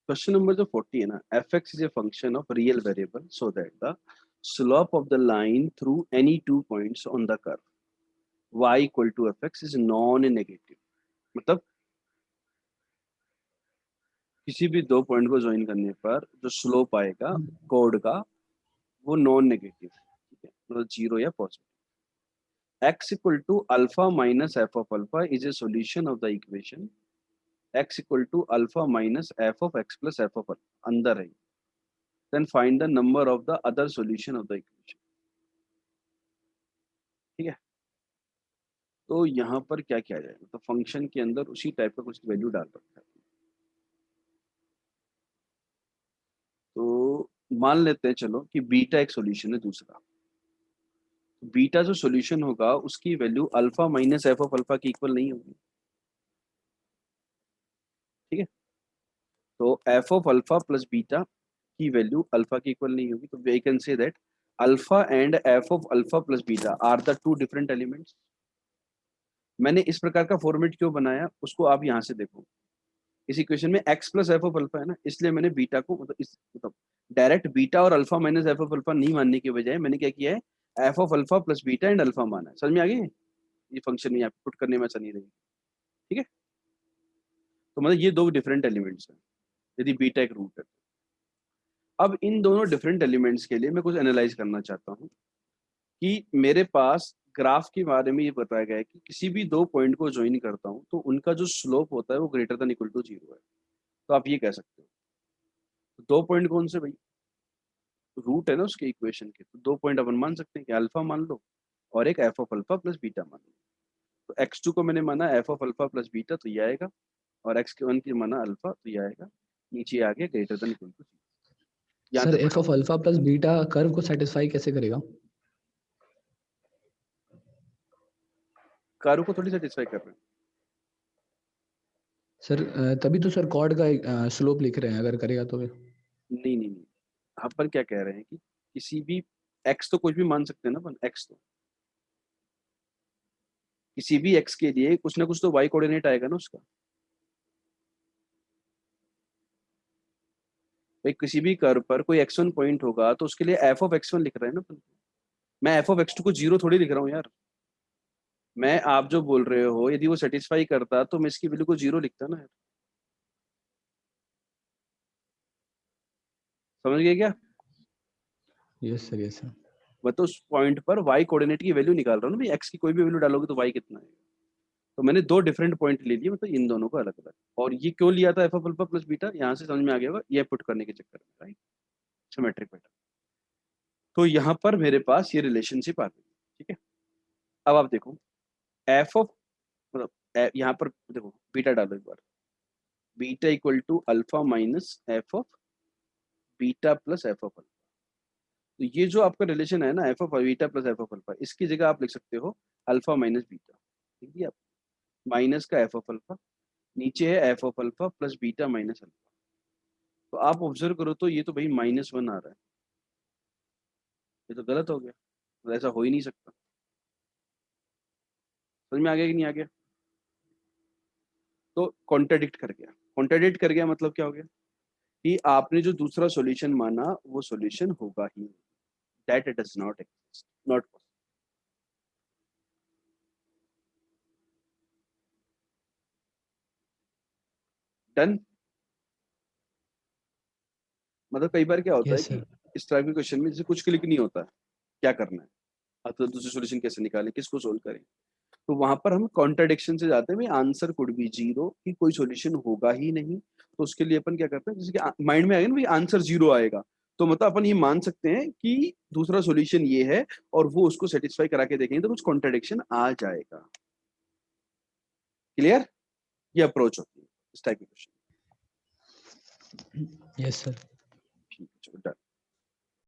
Question number जो 40 है ना, fx is a function of real variable so that the slope of the line through any 2 points on the curve y equal to fx is non-negative। मतलब किसी भी दो point को join करने पर जो स्लोप आएगा कोड का वो नॉन नेगेटिव, ठीक है, मतलब जीरो या positive. x equal to alpha minus f of alpha is a solution of the equation x equal to alpha minus f of x plus f of alpha अंदर है। then find the number of the other solution of the equation। ठीक है, तो यहाँ पर क्या किया जाएगा, तो फंक्शन के अंदर उसी टाइप का कुछ वैल्यू डाल रखा है। तो मान लेते हैं चलो कि बीटा एक सॉल्यूशन है दूसरा, बीटा जो सॉल्यूशन होगा उसकी value alpha minus F of alpha की इक्वल नहीं होगी। ठीक है, तो F of alpha plus beta की वैल्यू अल्फा की इक्वल नहीं होगी, तो we can say that alpha and F of alpha plus beta are the two different elements. मैंने इस प्रकार का फॉर्मेट क्यों बनाया उसको आप यहाँ से देखो, इस इक्वेशन में x plus F of alpha है ना, इसलिए मैंने बीटा को मतलब डायरेक्ट बीटा और alpha minus F of alpha नहीं मानने के बजाय मैंने क्या किया है, F of alpha plus beta and alpha माना है। समझ में आ गई ये फंक्शन में यहाँ पुट करने में आसानी नहीं रहेगी। ठीक है, तो मतलब ये दो डिफरेंट एलिमेंट्स हैं यदि बीटा एक रूट है। अब इन दोनों डिफरेंट एलिमेंट्स के लिए मैं कुछ एनालाइज करना चाहता हूँ कि मेरे पास ग्राफ के बारे में ये बताया गया है कि किसी भी दो पॉइंट को ज्वाइन करता हूँ तो उनका जो स्लोप होता है वो greater than equal to zero है। तो आप ये कह सकते हो दो पॉइंट कौन से भाई, रूट है ना उसके इक्वेशन के, तो दो पॉइंट अपन मान सकते हैं कि अल्फा मान लो और एक F of alpha plus beta मान लो। तो x2 को मैंने माना F of alpha plus beta तो ये आएगा, और x1 की माना अल्फा तो ये आएगा, नीचे आ गया greater than equal to zero. Sir F of alpha plus beta curve को सेटिस्फाई कैसे करेगा? कर्व को थोड़ी सेटिस्फाई कर रहे हैं सर, तभी तो सर कॉर्ड का स्लोप लिख रहे हैं, अगर करेगा तो फिर। नहीं नहीं नहीं, यहाँ पर क्या कह रहे हैं कि किसी भी x तो कुछ भी मान सकते हैं ना अपन, x तो किसी भी x के लिए कुछ ना कुछ तो y कोऑर्डिनेट आएगा ना उसका। भाई किसी भी कर्व पर कोई x1 पॉइंट होगा तो उसके लिए f ऑफ x1 लिख रहे हैं ना अपन। मैं f ऑफ x2 को जीरो थोड़ी लिख रहा हूँ यार। मैं आप जो बोल रहे हो यदि वो सेटिस्फाई करता तो मैं इसकी वैल्यू को जीरो लिखता ना यार। समझ गए क्या? Yes sir, yes sir. मैं तो उस पॉइंट पर y कोऑर्डिनेट की वैल्यू निकाल रहा हूँ ना भाई, x की कोई भी वैल्यू डालोगे तो y कितना है। तो मैंने दो डिफरेंट पॉइंट ले लिए, मतलब इन दोनों को अलग अलग। और ये क्यों लिया था F of alpha plus beta, यहाँ से समझ में आ गया होगा, ये पुट करने के चक्कर में, राइट, सिमेट्रिक पैटर्न। तो यहाँ पर मेरे पास ये रिलेशनशिप आ गई। ठीक है, अब आप देखो एफ ऑफ मतलब यहाँ पर देखो बीटा डालो एक बार, beta equal to alpha minus F of beta plus F of alpha. तो ये जो आपका रिलेशन है ना F of beta plus F of alpha, इसकी जगह आप लिख सकते हो अल्फा माइनस बीटा। ठीक है, माइनस का एफ ऑफ अल्फा, नीचे है F of alpha plus beta minus alpha. तो आप ऑब्जर्व करो तो ये तो भाई -1 आ रहा है, ये तो गलत हो गया, तो ऐसा हो ही नहीं सकता। समझ में आ गया कि नहीं आ गया? तो कॉन्ट्राडिक्ट कर गया मतलब क्या हो गया कि आपने जो दूसरा सॉल्यूशन माना वो सॉल्यूशन होगा ही नहीं, that it does not exist, not possible. Done. मतलब कई बार क्या होता है यस कि सर। इस टाइप के क्वेश्चन में जैसे कुछ क्लिक नहीं होता है, क्या करना है, अब तो दूसरी सॉल्यूशन कैसे निकालें, किसको सोल्व करें, तो वहां पर हम कॉन्ट्राडिक्शन से जाते हैं, भाई आंसर कुड बी जीरो, कि कोई सॉल्यूशन होगा ही नहीं। तो उसके लिए अपन क्या करते हैं, जैसे कि माइंड में आएगा ना भाई आंसर जीरो आएगा, तो मतलब अपन ये मान सकते हैं कि दूसरा सॉल्यूशन ये है और वो उसको सेटिस्फाई करा के देखेंगे तो कुछ कॉन्ट्राडिक्शन आ जाएगा। क्लियर? ये अप्रोच होती है इस टाइप के क्वेश्चन। Yes sir. ठीक है, चलो डन।